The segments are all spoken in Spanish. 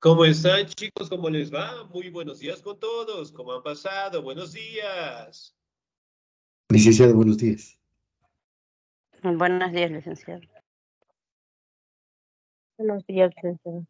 ¿Cómo están, chicos? ¿Cómo les va? Muy buenos días con todos. ¿Cómo han pasado? Buenos días. Licenciado, buenos días. Buenos días, licenciado. Buenos días, licenciado.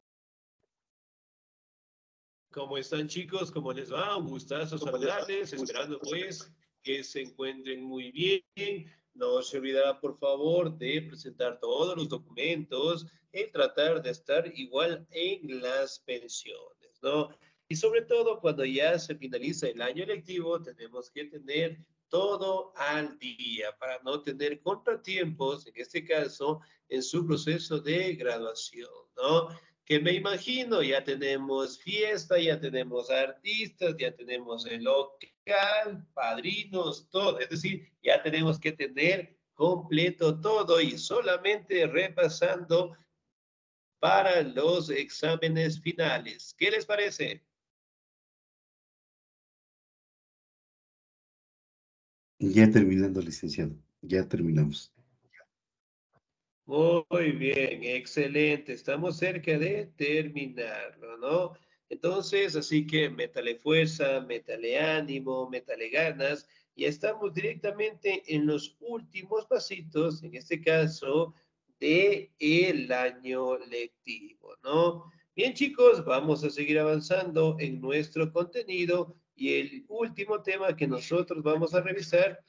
¿Cómo están, chicos? ¿Cómo les va? Un gustazo saludarles, esperando pues que se encuentren muy bien. No se olvidará, por favor, de presentar todos los documentos y tratar de estar igual en las pensiones, ¿no? Y sobre todo, cuando ya se finaliza el año lectivo, tenemos que tener todo al día para no tener contratiempos, en este caso, en su proceso de graduación, ¿no? Que me imagino, ya tenemos fiesta, ya tenemos artistas, ya tenemos el local, padrinos, todo. Es decir, ya tenemos que tener completo todo y solamente repasando para los exámenes finales. ¿Qué les parece? Ya terminando, licenciado. Ya terminamos. Muy bien, excelente. Estamos cerca de terminarlo, ¿no? Entonces, así que métale fuerza, métale ánimo, métale ganas. Y estamos directamente en los últimos pasitos, en este caso, de el año lectivo, ¿no? Bien, chicos, vamos a seguir avanzando en nuestro contenido y el último tema que nosotros vamos a revisar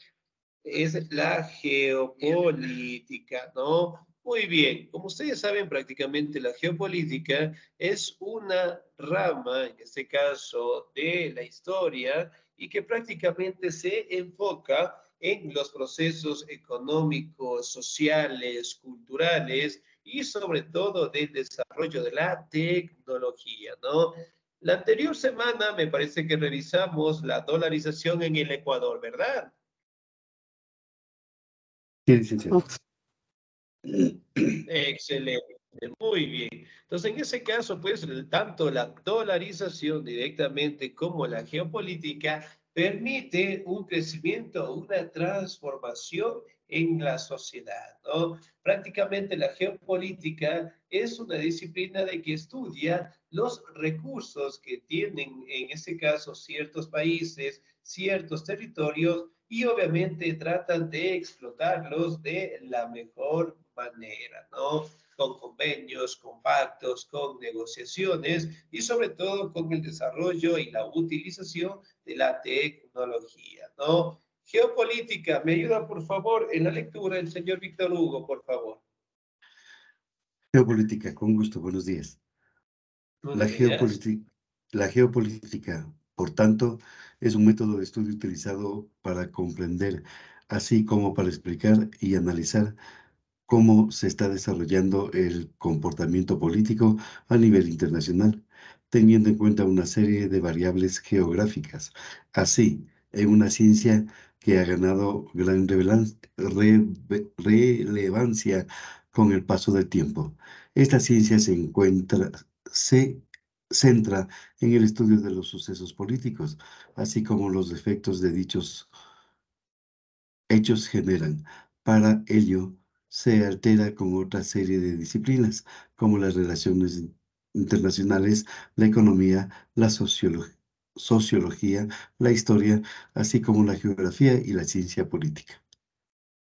es la geopolítica, ¿no? Muy bien, como ustedes saben, prácticamente la geopolítica es una rama, en este caso, de la historia y que prácticamente se enfoca en los procesos económicos, sociales, culturales y sobre todo del desarrollo de la tecnología, ¿no? La anterior semana me parece que revisamos la dolarización en el Ecuador, ¿verdad? Sí, licenciado. Excelente, muy bien. Entonces, en ese caso, pues, tanto la dolarización directamente como la geopolítica permite un crecimiento, una transformación en la sociedad, ¿no? Prácticamente la geopolítica es una disciplina de que estudia los recursos que tienen, en este caso, ciertos países, ciertos territorios, y obviamente tratan de explotarlos de la mejor manera, ¿no? Con convenios, con pactos, con negociaciones y sobre todo con el desarrollo y la utilización de la tecnología, ¿no? Geopolítica, me ayuda por favor en la lectura el señor Víctor Hugo, por favor. Geopolítica, con gusto, buenos días. La Buenos días. geopolítica, la geopolítica, por tanto, es un método de estudio utilizado para comprender, así como para explicar y analizar cómo se está desarrollando el comportamiento político a nivel internacional, teniendo en cuenta una serie de variables geográficas. Así, en una ciencia que ha ganado gran relevancia con el paso del tiempo. Esta ciencia se centra en el estudio de los sucesos políticos, así como los efectos de dichos hechos generan. Para ello, se altera con otra serie de disciplinas, como las relaciones internacionales, la economía, la sociología, la historia, así como la geografía y la ciencia política.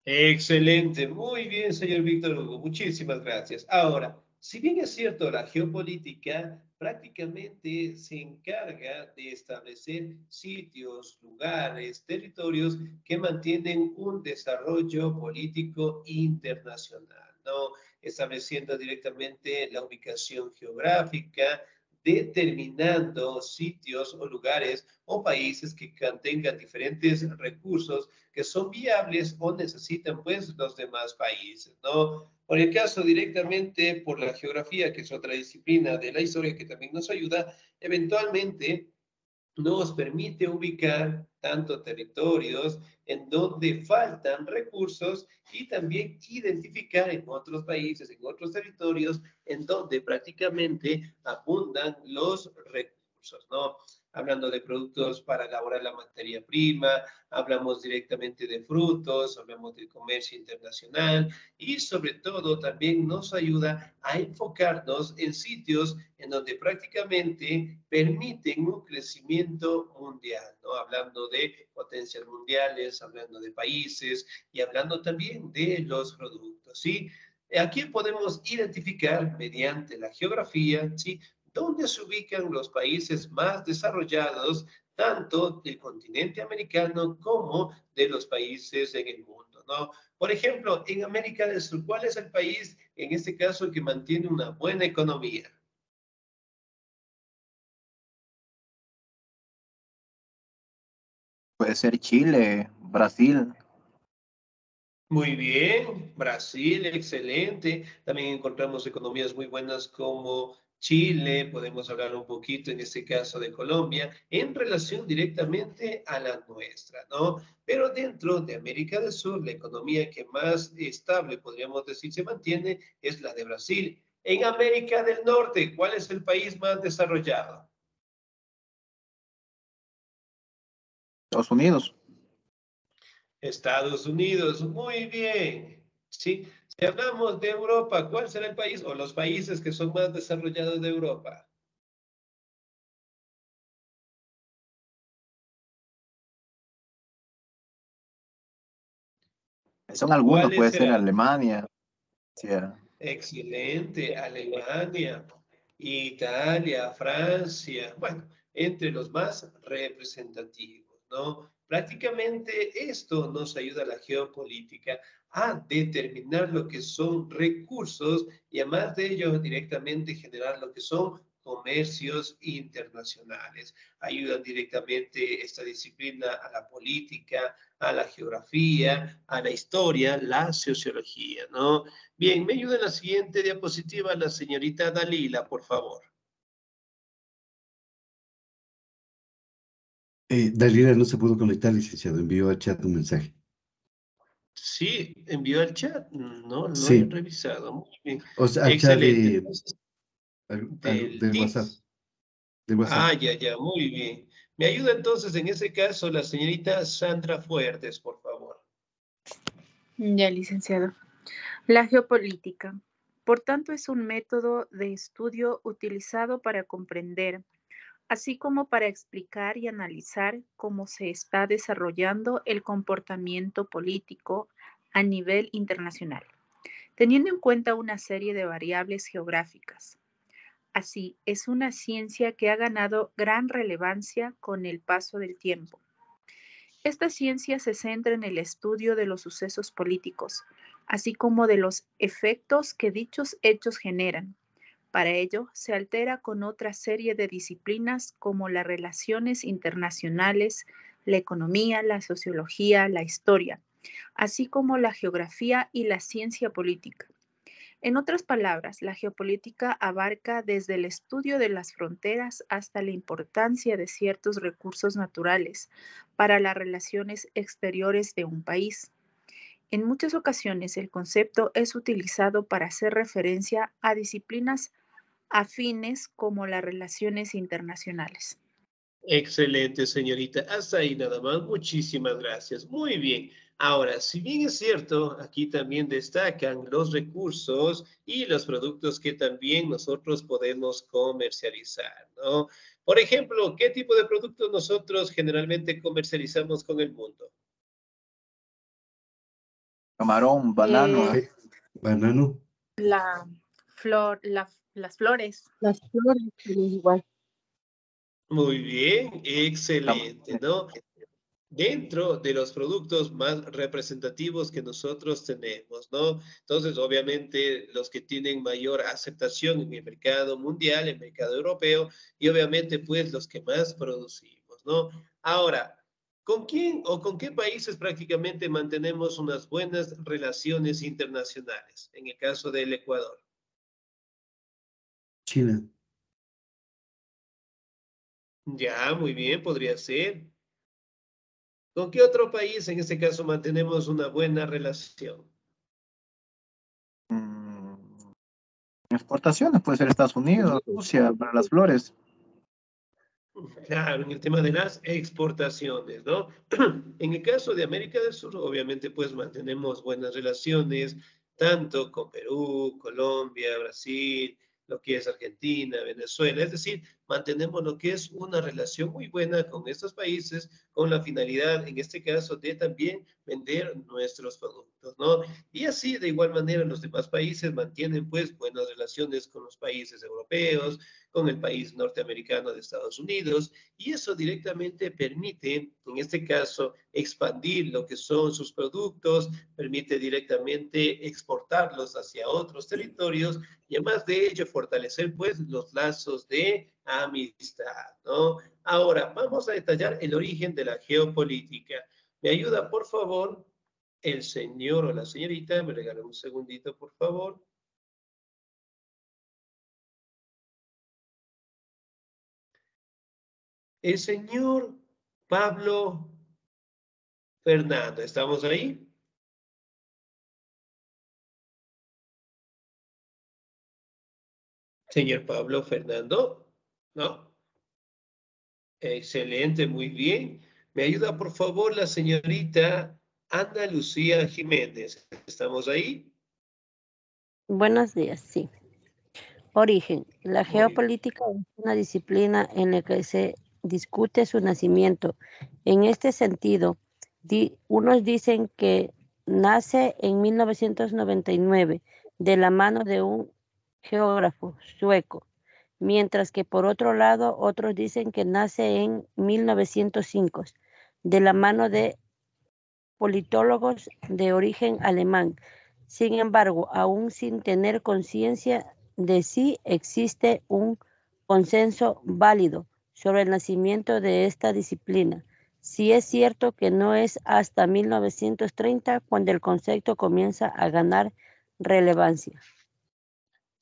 Excelente, muy bien, señor Víctor Hugo, muchísimas gracias. Ahora, si bien es cierto, la geopolítica prácticamente se encarga de establecer sitios, lugares, territorios que mantienen un desarrollo político internacional, ¿no? Estableciendo directamente la ubicación geográfica, determinando sitios o lugares o países que tengan diferentes recursos que son viables o necesitan pues los demás países, ¿no? Por el caso directamente por la geografía, que es otra disciplina de la historia que también nos ayuda, eventualmente nos permite ubicar tanto territorios en donde faltan recursos y también identificar en otros países, en otros territorios, en donde prácticamente abundan los recursos, ¿no? hablando de productos para elaborar la materia prima, hablamos directamente de frutos, hablamos de comercio internacional y sobre todo también nos ayuda a enfocarnos en sitios en donde prácticamente permiten un crecimiento mundial, ¿no? Hablando de potencias mundiales, hablando de países y hablando también de los productos, ¿sí? Aquí podemos identificar mediante la geografía, ¿sí? Dónde se ubican los países más desarrollados, tanto del continente americano como de los países en el mundo, ¿no? Por ejemplo, en América del Sur, ¿cuál es el país, en este caso, que mantiene una buena economía? Puede ser Chile, Brasil. Muy bien, Brasil, excelente. También encontramos economías muy buenas como Chile, podemos hablar un poquito en este caso de Colombia, en relación directamente a la nuestra, ¿no? Pero dentro de América del Sur, la economía que más estable, podríamos decir, se mantiene es la de Brasil. En América del Norte, ¿cuál es el país más desarrollado? Estados Unidos. Estados Unidos, muy bien. Sí, si hablamos de Europa, ¿cuál será el país o los países que son más desarrollados de Europa? Son algunos, ¿Cuáles puede ser serán? Alemania. Sí, Excelente, Alemania, Italia, Francia, bueno, entre los más representativos, ¿no? Prácticamente esto nos ayuda a la geopolítica a determinar lo que son recursos y además de ello directamente generar lo que son comercios internacionales. Ayudan directamente esta disciplina a la política, a la geografía, a la historia, la sociología, ¿no? Bien, me ayuda en la siguiente diapositiva la señorita Dalila, por favor. Dalila no se pudo conectar, licenciado. Envió al chat un mensaje. Sí, envió al chat. No lo he Sí, revisado. Muy bien. o sea, al chat Excelente. Entonces, del de WhatsApp. Teams. De WhatsApp. Ya, muy bien. Me ayuda entonces en ese caso la señorita Sandra Fuertes, por favor. Ya, licenciado. La geopolítica, por tanto, es un método de estudio utilizado para comprender, así como para explicar y analizar cómo se está desarrollando el comportamiento político a nivel internacional, teniendo en cuenta una serie de variables geográficas. Así, es una ciencia que ha ganado gran relevancia con el paso del tiempo. Esta ciencia se centra en el estudio de los sucesos políticos, así como de los efectos que dichos hechos generan. Para ello, se altera con otra serie de disciplinas como las relaciones internacionales, la economía, la sociología, la historia, así como la geografía y la ciencia política. En otras palabras, la geopolítica abarca desde el estudio de las fronteras hasta la importancia de ciertos recursos naturales para las relaciones exteriores de un país. En muchas ocasiones el concepto es utilizado para hacer referencia a disciplinas afines como las relaciones internacionales. Excelente, señorita. Hasta ahí nada más. Muchísimas gracias. Muy bien. Ahora, si bien es cierto, aquí también destacan los recursos y los productos que también nosotros podemos comercializar, ¿no? Por ejemplo, ¿qué tipo de productos nosotros generalmente comercializamos con el mundo? camarón, banano. Eh, Banano. la flor, las flores. Las flores, igual. Muy bien, cam- excelente, ¿no? Dentro de los productos más representativos que nosotros tenemos, ¿no? Entonces, obviamente, los que tienen mayor aceptación en el mercado mundial, el mercado europeo, y obviamente, pues, los que más producimos, ¿no? Ahora, ¿con quién o con qué países prácticamente mantenemos unas buenas relaciones internacionales? En el caso del Ecuador. China. Ya, muy bien, podría ser. ¿Con qué otro país en este caso mantenemos una buena relación? mm, Exportaciones, puede ser Estados Unidos, Rusia, para las flores. Claro, en el tema de las exportaciones, ¿no? En el caso de América del Sur, obviamente, pues mantenemos buenas relaciones, tanto con Perú, Colombia, Brasil, lo que es Argentina, Venezuela, es decir, mantenemos lo que es una relación muy buena con estos países, con la finalidad, en este caso, de también vender nuestros productos, ¿no? Y así, de igual manera, los demás países mantienen, pues, buenas relaciones con los países europeos, con el país norteamericano de Estados Unidos, y eso directamente permite, en este caso, expandir lo que son sus productos, permite directamente exportarlos hacia otros territorios y además de ello fortalecer pues los lazos de amistad, ¿no? Ahora, vamos a detallar el origen de la geopolítica. ¿Me ayuda, por favor, el señor o la señorita? Me regala un segundito, por favor. El señor Pablo Fernando, ¿estamos ahí? Señor Pablo Fernando, ¿no? Excelente, muy bien. ¿Me ayuda, por favor, la señorita Ana Lucía Jiménez? ¿Estamos ahí? Buenos días, sí. Origen. La Muy bien. geopolítica es una disciplina en la que se discute su nacimiento. En este sentido, unos dicen que nace en 1999 de la mano de un geógrafo sueco, mientras que por otro lado otros dicen que nace en 1905 de la mano de politólogos de origen alemán. Sin embargo, aún sin tener conciencia de si existe un consenso válido sobre el nacimiento de esta disciplina. Sí es cierto que no es hasta 1930 cuando el concepto comienza a ganar relevancia.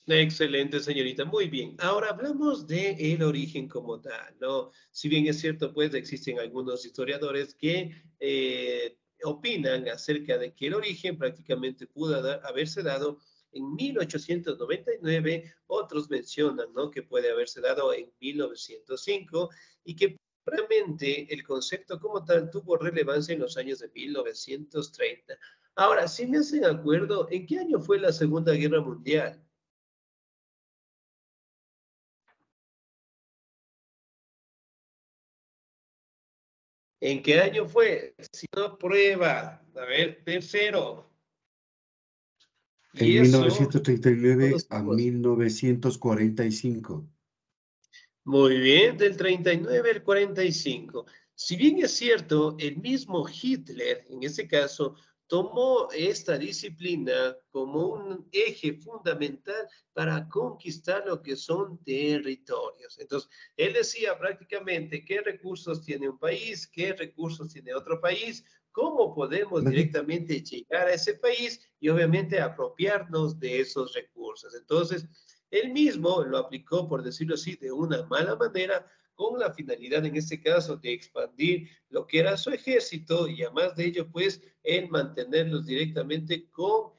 Excelente, señorita. Muy bien. Ahora hablamos de el origen como tal, ¿no? Si bien es cierto, pues existen algunos historiadores que opinan acerca de que el origen prácticamente pudo haberse dado en 1899, otros mencionan, ¿no? Que puede haberse dado en 1905 y que realmente el concepto como tal tuvo relevancia en los años de 1930. Ahora, si me hacen acuerdo, ¿en qué año fue la Segunda Guerra Mundial? ¿En qué año fue? Si no prueba. A ver, tercero. En Y eso, 1939 todos a somos. 1945. Muy bien, del 39 al 45. Si bien es cierto, el mismo Hitler, en ese caso, tomó esta disciplina como un eje fundamental para conquistar lo que son territorios. Entonces, él decía prácticamente qué recursos tiene un país, qué recursos tiene otro país, cómo podemos ¿Vale? directamente llegar a ese país y obviamente apropiarnos de esos recursos. Entonces, él mismo lo aplicó, por decirlo así, de una mala manera, con la finalidad, en este caso, de expandir lo que era su ejército y además de ello, pues, el mantenerlos directamente con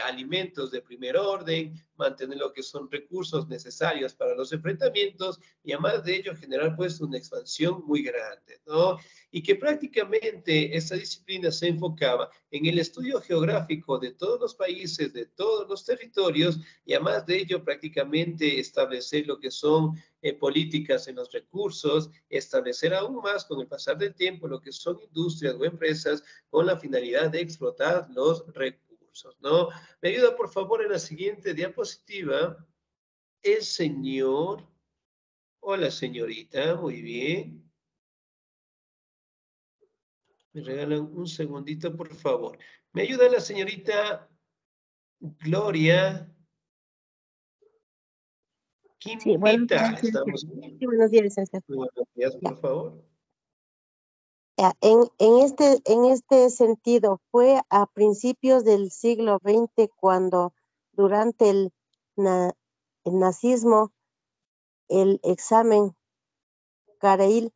alimentos de primer orden, mantener lo que son recursos necesarios para los enfrentamientos y además de ello generar pues una expansión muy grande, ¿no? Y que prácticamente esta disciplina se enfocaba en el estudio geográfico de todos los países, de todos los territorios y además de ello prácticamente establecer lo que son políticas en los recursos, establecer aún más con el pasar del tiempo lo que son industrias o empresas con la finalidad de explotar los recursos, ¿no? Me ayuda por favor en la siguiente diapositiva el señor o la señorita, muy bien. Me regalan un segundito, por favor. Me ayuda la señorita Gloria Sí, buenos Quimpita. días, César. Estamos. Sí, buenos días, César. Muy buenos días, Ya, por favor. ya. En este sentido, fue a principios del siglo XX cuando durante el nazismo, el examen Karel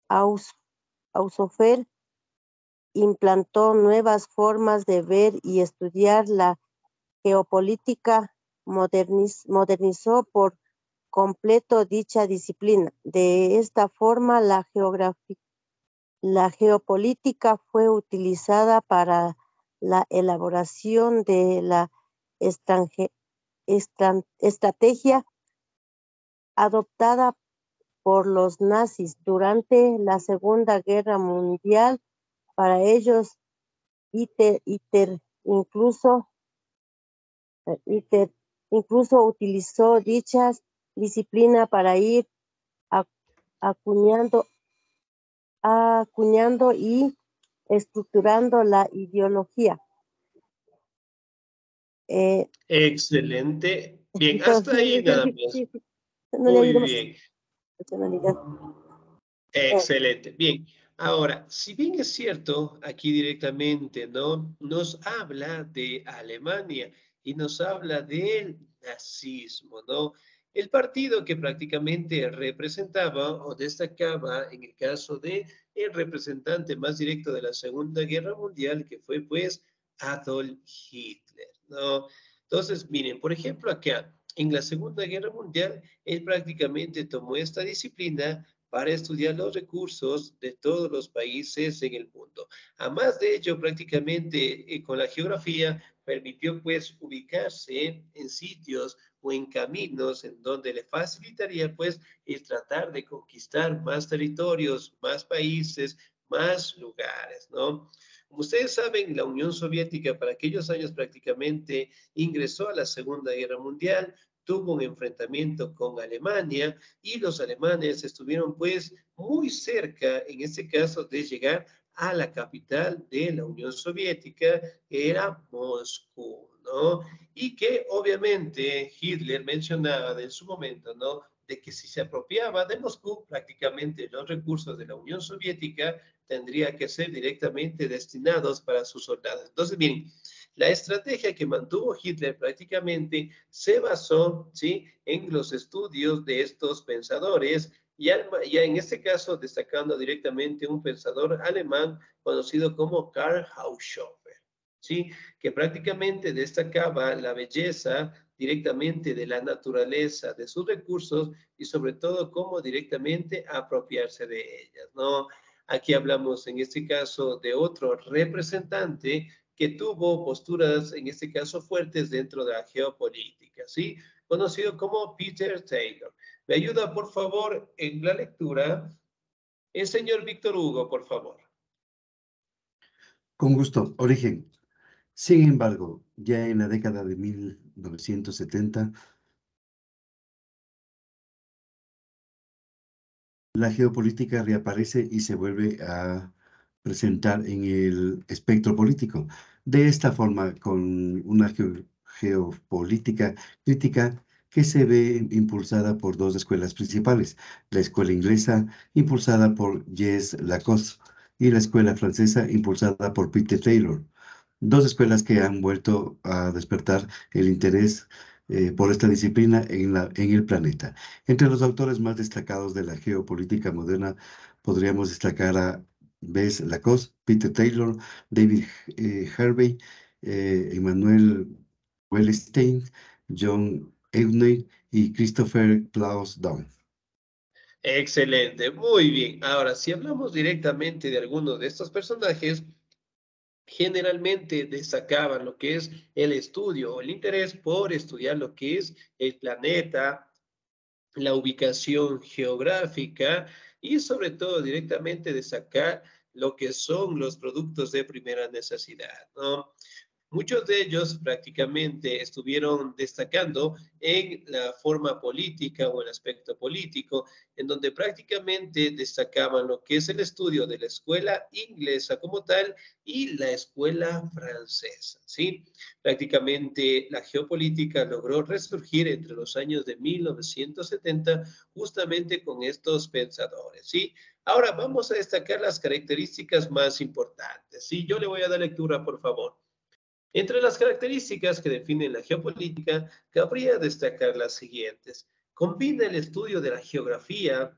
Haushofer implantó nuevas formas de ver y estudiar la geopolítica, modernizó por completo dicha disciplina. De esta forma, la geopolítica fue utilizada para la elaboración de la estrategia adoptada por los nazis durante la Segunda Guerra Mundial. Para ellos, incluso utilizó dicha disciplina para ir acuñando y estructurando la ideología. Excelente. Bien, hasta ahí nada más. No le Muy diremos bien. personalidad. Excelente. Bien. Ahora, si bien es cierto, aquí directamente, ¿no? Nos habla de Alemania y nos habla del nazismo, ¿no? El partido que prácticamente representaba o destacaba en el caso de el representante más directo de la Segunda Guerra Mundial, que fue pues Adolf Hitler, ¿no? Entonces, miren, por ejemplo, acá en la Segunda Guerra Mundial, él prácticamente tomó esta disciplina para estudiar los recursos de todos los países en el mundo. Además de ello, prácticamente con la geografía permitió pues ubicarse en sitios o en caminos en donde le facilitaría pues el tratar de conquistar más territorios, más países, más lugares, ¿no? Como ustedes saben, la Unión Soviética para aquellos años prácticamente ingresó a la Segunda Guerra Mundial, tuvo un enfrentamiento con Alemania y los alemanes estuvieron pues muy cerca, en este caso, de llegar a la capital de la Unión Soviética, que era Moscú, ¿no? Y que obviamente Hitler mencionaba en su momento, ¿no? De que si se apropiaba de Moscú, prácticamente los recursos de la Unión Soviética tendría que ser directamente destinados para sus soldados. Entonces, miren, la estrategia que mantuvo Hitler prácticamente se basó, ¿sí?, en los estudios de estos pensadores, ya en este caso destacando directamente un pensador alemán conocido como Karl Haushofer, ¿sí?, que prácticamente destacaba la belleza directamente de la naturaleza, de sus recursos y sobre todo cómo directamente apropiarse de ellas, ¿no? Aquí hablamos en este caso de otro representante que tuvo posturas, en este caso, fuertes dentro de la geopolítica, ¿sí? Conocido como Peter Taylor. ¿Me ayuda, por favor, en la lectura? El señor Víctor Hugo, por favor. Con gusto. Origen. Sin embargo, ya en la década de 1970, la geopolítica reaparece y se vuelve a presentar en el espectro político. De esta forma, con una geopolítica crítica que se ve impulsada por dos escuelas principales, la escuela inglesa impulsada por Jacques Lacoste y la escuela francesa impulsada por Peter Taylor. Dos escuelas que han vuelto a despertar el interés por esta disciplina en el planeta. Entre los autores más destacados de la geopolítica moderna podríamos destacar a Bess Lacoste, Peter Taylor, David Harvey, Emmanuel Wallerstein, John Ewney y Christopher Claus Down. Excelente, muy bien. Ahora, si hablamos directamente de algunos de estos personajes, generalmente destacaban lo que es el estudio o el interés por estudiar lo que es el planeta, la ubicación geográfica y sobre todo directamente destacar lo que son los productos de primera necesidad, ¿no? Muchos de ellos prácticamente estuvieron destacando en la forma política o el aspecto político, en donde prácticamente destacaban lo que es el estudio de la escuela inglesa como tal y la escuela francesa, ¿sí? Prácticamente la geopolítica logró resurgir entre los años de 1970 justamente con estos pensadores, ¿sí? Ahora vamos a destacar las características más importantes, ¿sí? Yo le voy a dar lectura, por favor. Entre las características que definen la geopolítica, cabría destacar las siguientes. Combina el estudio de la geografía,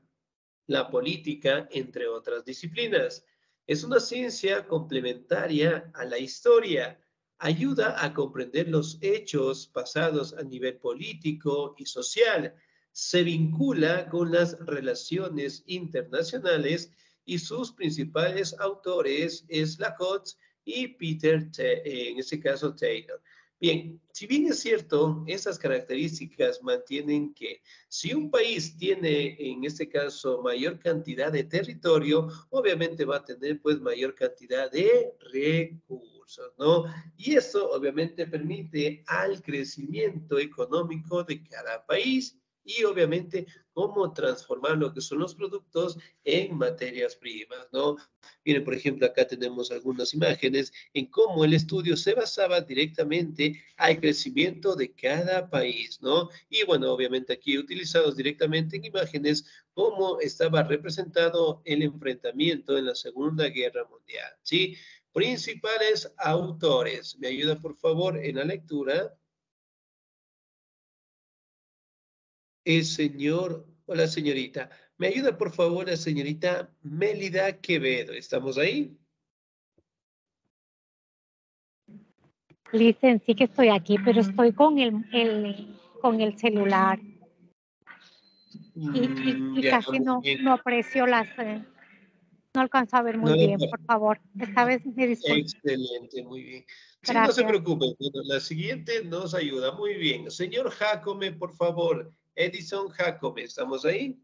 la política, entre otras disciplinas. Es una ciencia complementaria a la historia. Ayuda a comprender los hechos pasados a nivel político y social. se vincula con las relaciones internacionales y sus principales autores es Lacoste y Peter, en este caso Taylor. Bien, si bien es cierto, esas características mantienen que si un país tiene, en este caso, mayor cantidad de territorio, obviamente va a tener pues mayor cantidad de recursos, ¿no? Y eso obviamente permite al crecimiento económico de cada país y obviamente cómo transformar lo que son los productos en materias primas, ¿no? Miren, por ejemplo, acá tenemos algunas imágenes en cómo el estudio se basaba directamente al crecimiento de cada país, ¿no? Y bueno, obviamente aquí utilizados directamente en imágenes cómo estaba representado el enfrentamiento en la Segunda Guerra Mundial, ¿sí? Principales autores. ¿Me ayuda, por favor, en la lectura? El señor o la señorita. ¿Me ayuda, por favor, la señorita Mélida Quevedo? ¿Estamos ahí? Listen, sí que estoy aquí, pero estoy con con el celular y Ya, casi muy bien. no aprecio no alcanzo a ver No, muy bien, por favor. Esta vez me disculpo. excelente, muy bien. Sí, no se Gracias. preocupe. Bueno, la siguiente nos ayuda. Muy bien. Señor Jacome, por favor. Edison Jacome, ¿estamos ahí?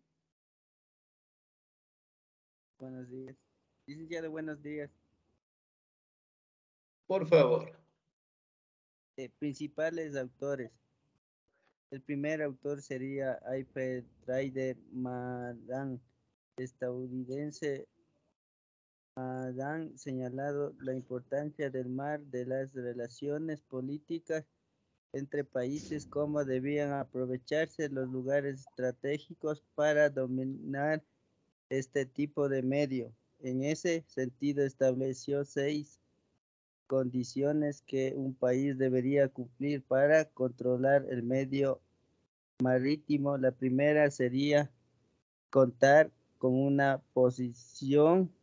Buenos días. Licenciado, buenos días. Por favor. Principales autores. El primer autor sería Alfred Ryder Madan, estadounidense. Madan señalado la importancia del mar de las relaciones políticas entre países, cómo debían aprovecharse los lugares estratégicos para dominar este tipo de medio. En ese sentido estableció 6 condiciones que un país debería cumplir para controlar el medio marítimo. La primera sería contar con una posición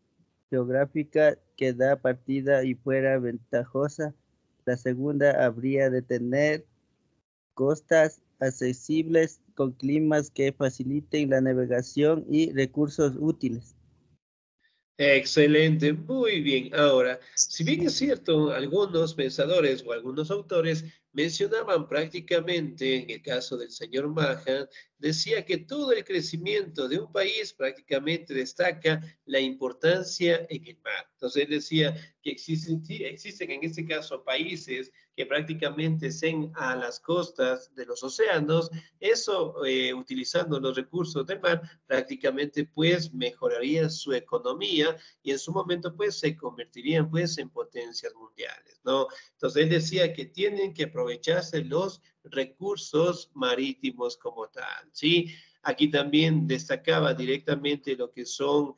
geográfica que da partida y fuera ventajosa. La segunda habría de tener costas accesibles con climas que faciliten la navegación y recursos útiles. Excelente, muy bien. Ahora, si bien es cierto, algunos pensadores o algunos autores mencionaban prácticamente, en el caso del señor Mahan, decía que todo el crecimiento de un país prácticamente destaca la importancia en el mar. Entonces él decía que existen, sí, existen en este caso países que prácticamente estén a las costas de los océanos, eso utilizando los recursos del mar, prácticamente pues mejoraría su economía y en su momento pues se convertirían pues en potencias mundiales, ¿no? Entonces él decía que tienen que aprovecharse los recursos marítimos como tal, ¿sí? Aquí también destacaba directamente lo que son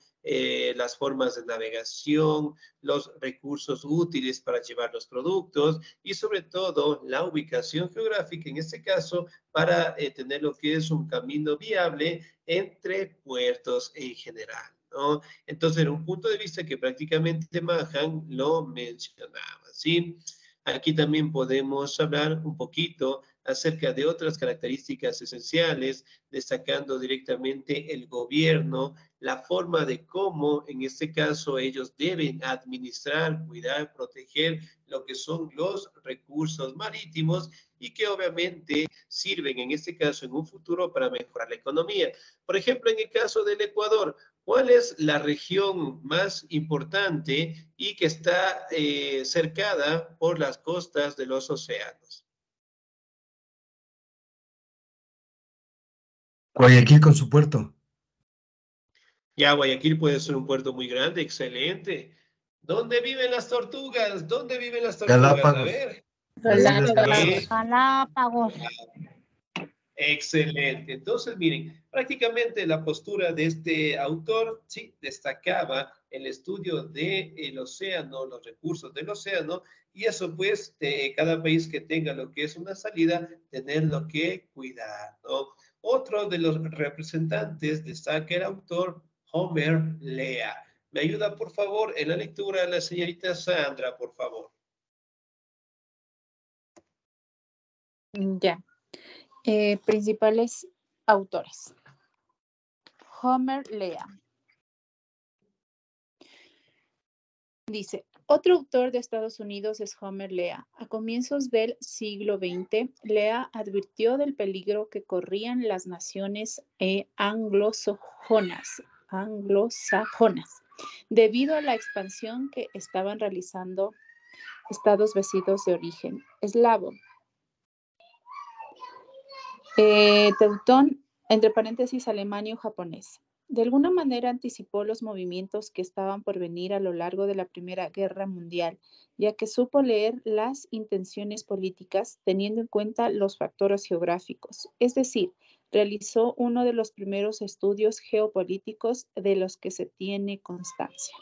las formas de navegación, los recursos útiles para llevar los productos y sobre todo la ubicación geográfica, en este caso, para tener lo que es un camino viable entre puertos en general, ¿no? Entonces, era un punto de vista que prácticamente Mahan lo mencionaba, ¿sí? Aquí también podemos hablar un poquito acerca de otras características esenciales, destacando directamente el gobierno, la forma de cómo, en este caso, ellos deben administrar, cuidar, proteger lo que son los recursos marítimos y que obviamente sirven, en este caso, en un futuro para mejorar la economía. Por ejemplo, en el caso del Ecuador, ¿cuál es la región más importante y que está cercada por las costas de los océanos? Guayaquil con su puerto. Ya, Guayaquil puede ser un puerto muy grande, excelente. ¿Dónde viven las tortugas? ¿Dónde viven las tortugas? A Galápagos. ver. Las Islas Sí. Galápagos. Galápagos. Excelente. Entonces, miren, prácticamente la postura de este autor, sí, destacaba el estudio del océano, los recursos del océano, y eso pues, de cada país que tenga lo que es una salida, tenerlo que cuidar, ¿no? Otro de los representantes destaca el autor Homer Lea. ¿Me ayuda, por favor, en la lectura la señorita Sandra, por favor? Ya. Principales Autores. Homer Lea. Dice, otro autor de Estados Unidos es Homer Lea. A comienzos del siglo XX, Lea advirtió del peligro que corrían las naciones anglosajonas debido a la expansión que estaban realizando estados vecinos de origen eslavo. Teutón, entre paréntesis, alemán o japonés. De alguna manera anticipó los movimientos que estaban por venir a lo largo de la Primera Guerra Mundial, ya que supo leer las intenciones políticas teniendo en cuenta los factores geográficos. Es decir, realizó uno de los primeros estudios geopolíticos de los que se tiene constancia.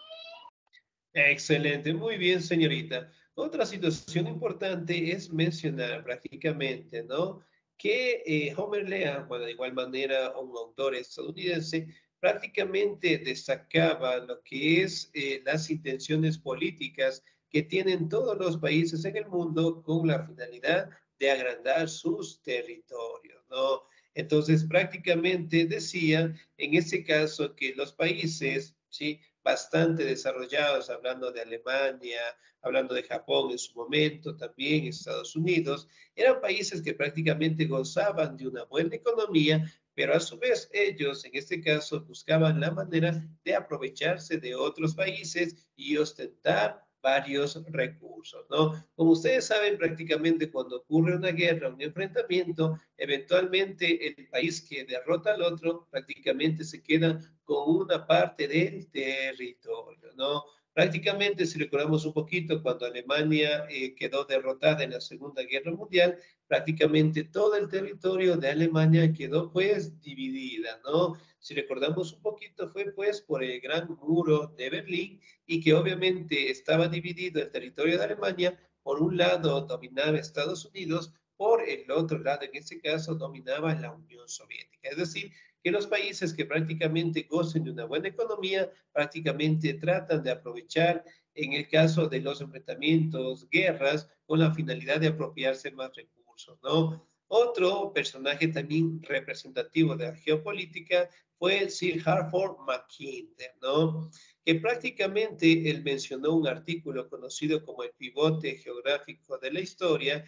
Excelente, muy bien, señorita. Otra situación importante es mencionar prácticamente, ¿no? Que Homer Lea, bueno, de igual manera un autor estadounidense, prácticamente destacaba lo que es las intenciones políticas que tienen todos los países en el mundo con la finalidad de agrandar sus territorios, ¿no? Entonces, prácticamente decía, en este caso, que los países, ¿sí?, bastante desarrollados, hablando de Alemania, hablando de Japón en su momento, también Estados Unidos, eran países que prácticamente gozaban de una buena economía, pero a su vez ellos, en este caso, buscaban la manera de aprovecharse de otros países y ostentar varios recursos, ¿no? Como ustedes saben, prácticamente cuando ocurre una guerra, un enfrentamiento, eventualmente el país que derrota al otro prácticamente se queda con una parte del territorio, ¿no? Prácticamente, si recordamos un poquito, cuando Alemania quedó derrotada en la Segunda Guerra Mundial, prácticamente todo el territorio de Alemania quedó pues dividida, ¿no? Si recordamos un poquito, fue pues por el Gran Muro de Berlín y que obviamente estaba dividido el territorio de Alemania. Por un lado dominaba Estados Unidos, por el otro lado, en este caso, dominaba la Unión Soviética. Es decir, que los países que prácticamente gocen de una buena economía, prácticamente tratan de aprovechar, en el caso de los enfrentamientos, guerras, con la finalidad de apropiarse más recursos, ¿no? Otro personaje también representativo de la geopolítica fue el Sir Hartford Mackinder, ¿no? Que prácticamente él mencionó un artículo conocido como el pivote geográfico de la historia,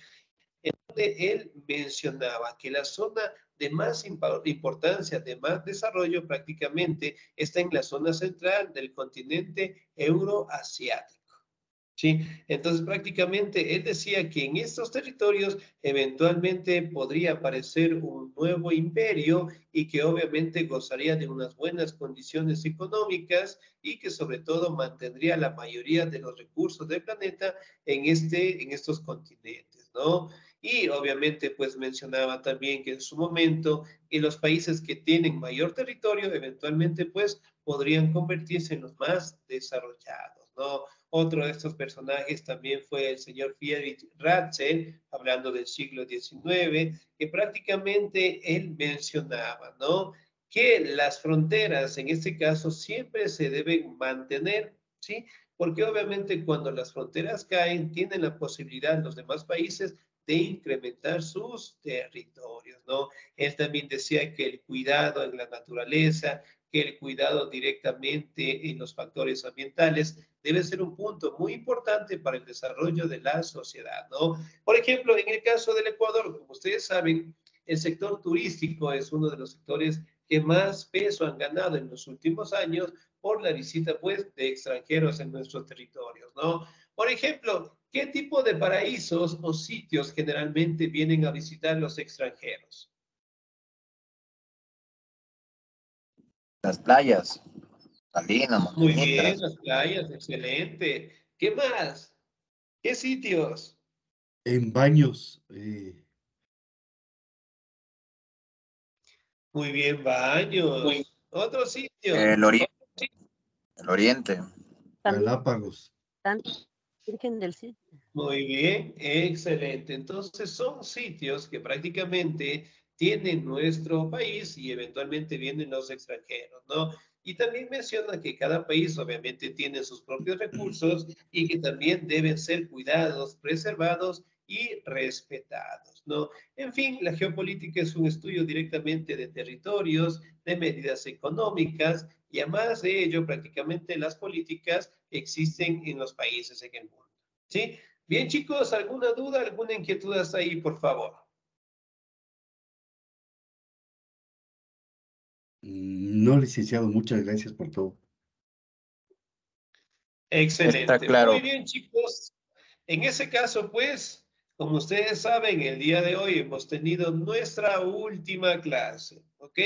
en donde él mencionaba que la zona de más importancia, de más desarrollo prácticamente está en la zona central del continente euroasiático. ¿Sí? Entonces prácticamente él decía que en estos territorios eventualmente podría aparecer un nuevo imperio y que obviamente gozaría de unas buenas condiciones económicas y que sobre todo mantendría la mayoría de los recursos del planeta en estos continentes, ¿no? Y obviamente pues mencionaba también que en su momento los países que tienen mayor territorio eventualmente pues podrían convertirse en los más desarrollados, ¿no? Otro de estos personajes también fue el señor Friedrich Ratzel, hablando del siglo XIX, que prácticamente él mencionaba, ¿no?, que las fronteras, en este caso, siempre se deben mantener, ¿sí? Porque obviamente cuando las fronteras caen, tienen la posibilidad los demás países de incrementar sus territorios, ¿no? Él también decía que el cuidado en la naturaleza, que el cuidado directamente en los factores ambientales debe ser un punto muy importante para el desarrollo de la sociedad, ¿no? Por ejemplo, en el caso del Ecuador, como ustedes saben, el sector turístico es uno de los sectores que más peso han ganado en los últimos años por la visita, pues, de extranjeros en nuestros territorios, ¿no? Por ejemplo, ¿qué tipo de paraísos o sitios generalmente vienen a visitar los extranjeros? Las playas, Salinas, Muy bien, Montanitas, las playas, excelente. ¿Qué más? ¿Qué sitios? En baños, Muy bien, baños. Otro sitio. el oriente, el oriente. También Galápagos. Santa Virgen del Cielo. Muy bien, excelente. Entonces son sitios que prácticamente tienen nuestro país y eventualmente vienen los extranjeros, ¿no? Y también menciona que cada país obviamente tiene sus propios recursos y que también deben ser cuidados, preservados y respetados, ¿no? En fin, la geopolítica es un estudio directamente de territorios, de medidas económicas, y además de ello, prácticamente las políticas existen en los países en el mundo, ¿sí? Bien, chicos, ¿alguna duda, alguna inquietud hasta ahí, por favor? No, licenciado, muchas gracias por todo. Excelente. Está claro. Muy bien, chicos. En ese caso, pues, como ustedes saben, el día de hoy hemos tenido nuestra última clase, ¿ok?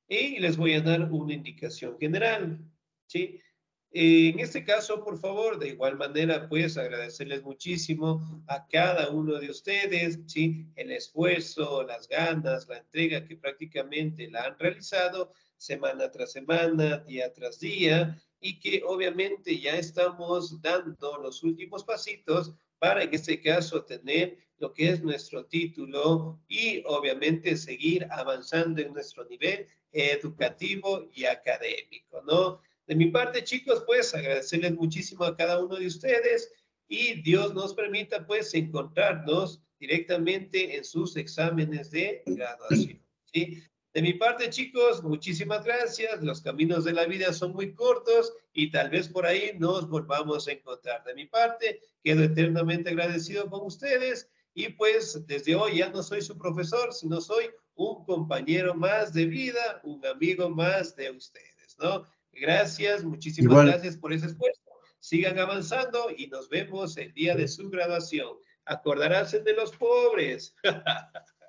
Y les voy a dar una indicación general, ¿sí? En este caso, por favor, de igual manera, pues, agradecerles muchísimo a cada uno de ustedes, ¿sí? El esfuerzo, las ganas, la entrega que prácticamente la han realizado semana tras semana, día tras día, y que obviamente ya estamos dando los últimos pasitos para en este caso tener lo que es nuestro título y obviamente seguir avanzando en nuestro nivel educativo y académico, ¿no? De mi parte, chicos, pues agradecerles muchísimo a cada uno de ustedes y Dios nos permita pues encontrarnos directamente en sus exámenes de graduación, ¿sí? De mi parte, chicos, muchísimas gracias. Los caminos de la vida son muy cortos y tal vez por ahí nos volvamos a encontrar. De mi parte, quedo eternamente agradecido con ustedes y pues desde hoy ya no soy su profesor, sino soy un compañero más de vida, un amigo más de ustedes, ¿no? Gracias, muchísimas Igual, gracias por ese esfuerzo. Sigan avanzando y nos vemos el día de su graduación. Acordarás de los pobres.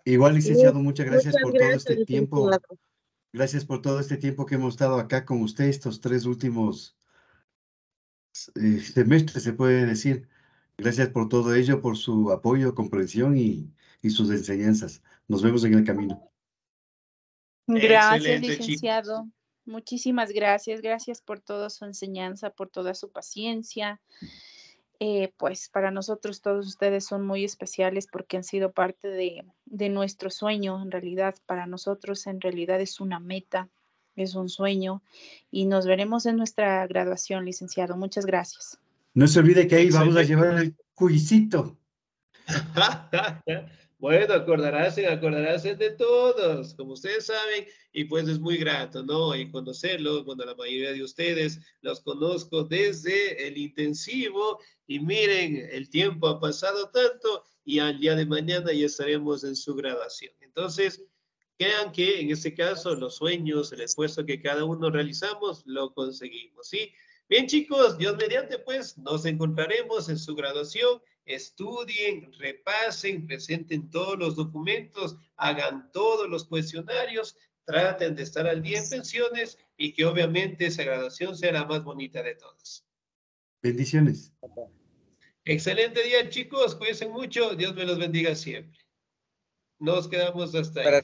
igual, licenciado, muchas gracias Muchas por todo este gracias, tiempo. licenciado. Gracias por todo este tiempo que hemos estado acá con usted, estos 3 últimos semestres, se puede decir. Gracias por todo ello, por su apoyo, comprensión y sus enseñanzas. Nos vemos en el camino. Gracias, Excelente, chicos. licenciado. Muchísimas gracias. Gracias por toda su enseñanza, por toda su paciencia. Pues para nosotros todos ustedes son muy especiales porque han sido parte de nuestro sueño. En realidad, para nosotros en realidad es una meta, es un sueño y nos veremos en nuestra graduación, licenciado. Muchas gracias. No se olvide que ahí vamos a Excelente. llevar el cuisito. Bueno, acordarás de todos, como ustedes saben, y pues es muy grato, ¿no? Y conocerlos, bueno, la mayoría de ustedes los conozco desde el intensivo, y miren, el tiempo ha pasado tanto, y al día de mañana ya estaremos en su graduación. Entonces, crean que en este caso los sueños, el esfuerzo que cada uno realizamos, lo conseguimos, ¿sí? Bien, chicos, Dios mediante, pues, nos encontraremos en su graduación. Estudien, repasen, presenten todos los documentos, hagan todos los cuestionarios, traten de estar al día en pensiones y que obviamente esa graduación sea la más bonita de todas. Bendiciones. Excelente día, chicos. Cuídense mucho. Dios me los bendiga siempre. Nos quedamos hasta ahí. Para